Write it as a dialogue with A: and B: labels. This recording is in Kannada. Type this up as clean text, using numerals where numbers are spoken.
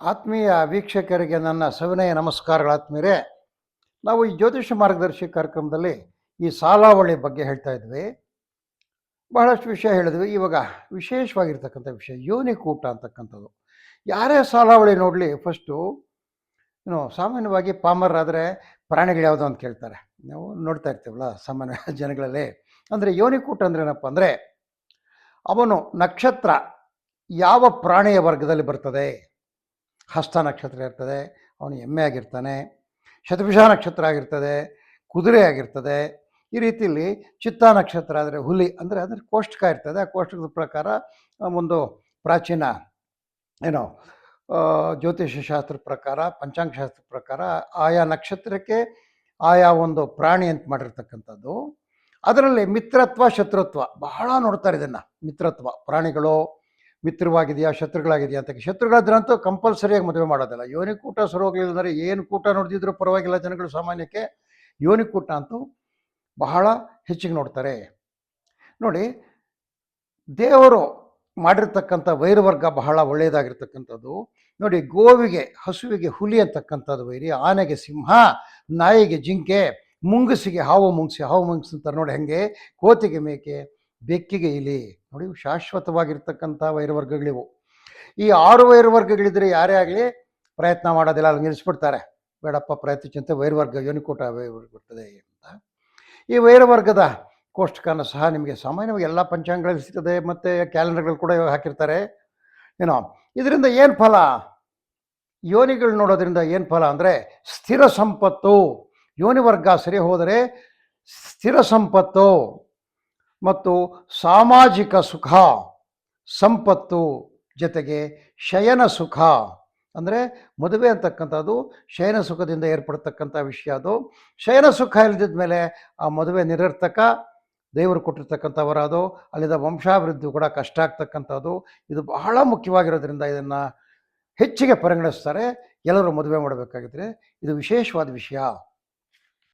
A: ಆತ್ಮೀಯ ವೀಕ್ಷಕರಿಗೆ ನನ್ನ ಸವಿನಯ ನಮಸ್ಕಾರಗಳಾತ್ಮೀಯರೇ. ನಾವು ಈ ಜ್ಯೋತಿಷ ಮಾರ್ಗದರ್ಶಿ ಕಾರ್ಯಕ್ರಮದಲ್ಲಿ ಈ ಸಾಲಾವಳಿ ಬಗ್ಗೆ ಹೇಳ್ತಾ ಇದ್ವಿ. ಬಹಳಷ್ಟು ವಿಷಯ ಹೇಳಿದ್ವಿ. ಇವಾಗ ವಿಶೇಷವಾಗಿರ್ತಕ್ಕಂಥ ವಿಷಯ ಯೋನಿಕೂಟ ಅಂತಕ್ಕಂಥದ್ದು. ಯಾರೇ ಸಾಲಾವಳಿ ನೋಡಲಿ ಫಸ್ಟು ಸಾಮಾನ್ಯವಾಗಿ ಪಾಮರರಾದರೆ ಪ್ರಾಣಿಗಳು ಯಾವುದು ಅಂತ ಕೇಳ್ತಾರೆ. ನಾವು ನೋಡ್ತಾ ಇರ್ತೀವಲ್ಲ ಸಾಮಾನ್ಯ ಜನಗಳಲ್ಲಿ. ಅಂದರೆ ಯೋನಿಕೂಟ ಅಂದರೆ ಏನಪ್ಪ ಅಂದರೆ ಅವನು ನಕ್ಷತ್ರ ಯಾವ ಪ್ರಾಣಿಯ ವರ್ಗದಲ್ಲಿ ಬರ್ತದೆ. ಹಸ್ತ ನಕ್ಷತ್ರ ಇರ್ತದೆ, ಅವನು ಎಮ್ಮೆ ಆಗಿರ್ತಾನೆ. ಶತಭಿಷ ನಕ್ಷತ್ರ ಆಗಿರ್ತದೆ, ಕುದುರೆ ಆಗಿರ್ತದೆ. ಈ ರೀತಿಯಲ್ಲಿ ಚಿತ್ತಾ ನಕ್ಷತ್ರ ಆದರೆ ಹುಲಿ, ಅಂದರೆ ಕೋಷ್ಟಕ ಇರ್ತದೆ. ಆ ಕೋಷ್ಟಕದ ಪ್ರಕಾರ ಒಂದು ಪ್ರಾಚೀನ ಏನೋ ಜ್ಯೋತಿಷ್ಯ ಶಾಸ್ತ್ರದ ಪ್ರಕಾರ, ಪಂಚಾಂಗ ಶಾಸ್ತ್ರದ ಪ್ರಕಾರ ಆಯಾ ನಕ್ಷತ್ರಕ್ಕೆ ಆಯಾ ಒಂದು ಪ್ರಾಣಿ ಅಂತ ಮಾಡಿರ್ತಕ್ಕಂಥದ್ದು. ಅದರಲ್ಲಿ ಮಿತ್ರತ್ವ ಶತ್ರುತ್ವ ಬಹಳ ನೋಡ್ತಾರೆ ಇದನ್ನು. ಮಿತ್ರತ್ವ ಪ್ರಾಣಿಗಳು ಮಿತ್ರವಾಗಿದೆಯಾ ಶತ್ರುಗಳಾಗಿದೆಯಾ ಅಂತ. ಶತ್ರುಗಳಾದ್ರಂತೂ ಕಂಪಲ್ಸರಿಯಾಗಿ ಮದುವೆ ಮಾಡೋದಿಲ್ಲ. ಯೋನಿಕೂಟ ಸರಿ ಹೋಗಲಿಲ್ಲ ಅಂದರೆ ಏನು ಕೂಟ ನೋಡಿದ್ರು ಪರವಾಗಿಲ್ಲ ಜನಗಳು ಸಾಮಾನ್ಯಕ್ಕೆ. ಯೋನಿಕೂಟ ಅಂತೂ ಬಹಳ ಹೆಚ್ಚಿಗೆ ನೋಡ್ತಾರೆ. ನೋಡಿ, ದೇವರು ಮಾಡಿರ್ತಕ್ಕಂಥ ವೈರವರ್ಗ ಬಹಳ ಒಳ್ಳೆಯದಾಗಿರ್ತಕ್ಕಂಥದ್ದು. ನೋಡಿ, ಗೋವಿಗೆ ಹಸುವಿಗೆ ಹುಲಿ ಅಂತಕ್ಕಂಥದ್ದು ವೈರಿ, ಆನೆಗೆ ಸಿಂಹ, ನಾಯಿಗೆ ಜಿಂಕೆ, ಮುಂಗಸಿಗೆ ಹಾವು ಮುಂಗಸಿ ಅಂತಾರೆ ನೋಡಿ ಹೆಂಗೆ, ಕೋತಿಗೆ ಮೇಕೆ, ಬೆಕ್ಕಿಗೆ ಇಲಿ. ನೋಡಿ, ಶಾಶ್ವತವಾಗಿರ್ತಕ್ಕಂಥ ವೈರವರ್ಗಗಳಿವು. ಈ 6 ವೈರವರ್ಗಗಳಿದ್ರೆ ಯಾರೇ ಆಗಲಿ ಪ್ರಯತ್ನ ಮಾಡೋದಿಲ್ಲ, ಅಲ್ಲಿ ನಿಲ್ಲಿಸ್ಬಿಡ್ತಾರೆ. ಬೇಡಪ್ಪ ಪ್ರಯತ್ನಿಸಂತೆ ವೈರವರ್ಗ ಯೋನಿಕೂಟ ಬರ್ತದೆ ಅಂತ. ಈ ವೈರವರ್ಗದ ಕೋಷ್ಟಕನ ಸಹ ನಿಮಗೆ ಸಾಮಾನ್ಯವಾಗಿ ಎಲ್ಲ ಪಂಚಾಂಗಗಳಲ್ಲಿ ಸಿಗ್ತದೆ, ಮತ್ತು ಕ್ಯಾಲೆಂಡರ್ಗಳು ಕೂಡ ಹಾಕಿರ್ತಾರೆ. ಇದರಿಂದ ಏನು ಫಲ? ಯೋನಿಗಳು ನೋಡೋದ್ರಿಂದ ಏನು ಫಲ ಅಂದರೆ ಸ್ಥಿರ ಸಂಪತ್ತು. ಯೋನಿವರ್ಗ ಸರಿ ಹೋದರೆ ಸ್ಥಿರ ಸಂಪತ್ತು ಮತ್ತು ಸಾಮಾಜಿಕ ಸುಖ, ಸಂಪತ್ತು, ಜೊತೆಗೆ ಶಯನ ಸುಖ. ಅಂದರೆ ಮದುವೆ ಅಂತಕ್ಕಂಥದ್ದು ಶಯನ ಸುಖದಿಂದ ಏರ್ಪಡ್ತಕ್ಕಂಥ ವಿಷಯ. ಅದು ಶಯನ ಸುಖ ಇಲ್ಲದಿದ್ದ ಮೇಲೆ ಆ ಮದುವೆ ನಿರರ್ಥಕ, ದೇವರು ಕೊಟ್ಟಿರ್ತಕ್ಕಂಥವರ ಅದು, ಅಲ್ಲಿದ್ದ ವಂಶಾಭಿವೃದ್ಧಿ ಕೂಡ ಕಷ್ಟ ಆಗ್ತಕ್ಕಂಥದ್ದು. ಇದು ಬಹಳ ಮುಖ್ಯವಾಗಿರೋದ್ರಿಂದ ಇದನ್ನು ಹೆಚ್ಚಿಗೆ ಪರಿಗಣಿಸ್ತಾರೆ. ಎಲ್ಲರೂ ಮದುವೆ ಮಾಡಬೇಕಾಗಿದ್ರೆ ಇದು ವಿಶೇಷವಾದ ವಿಷಯ.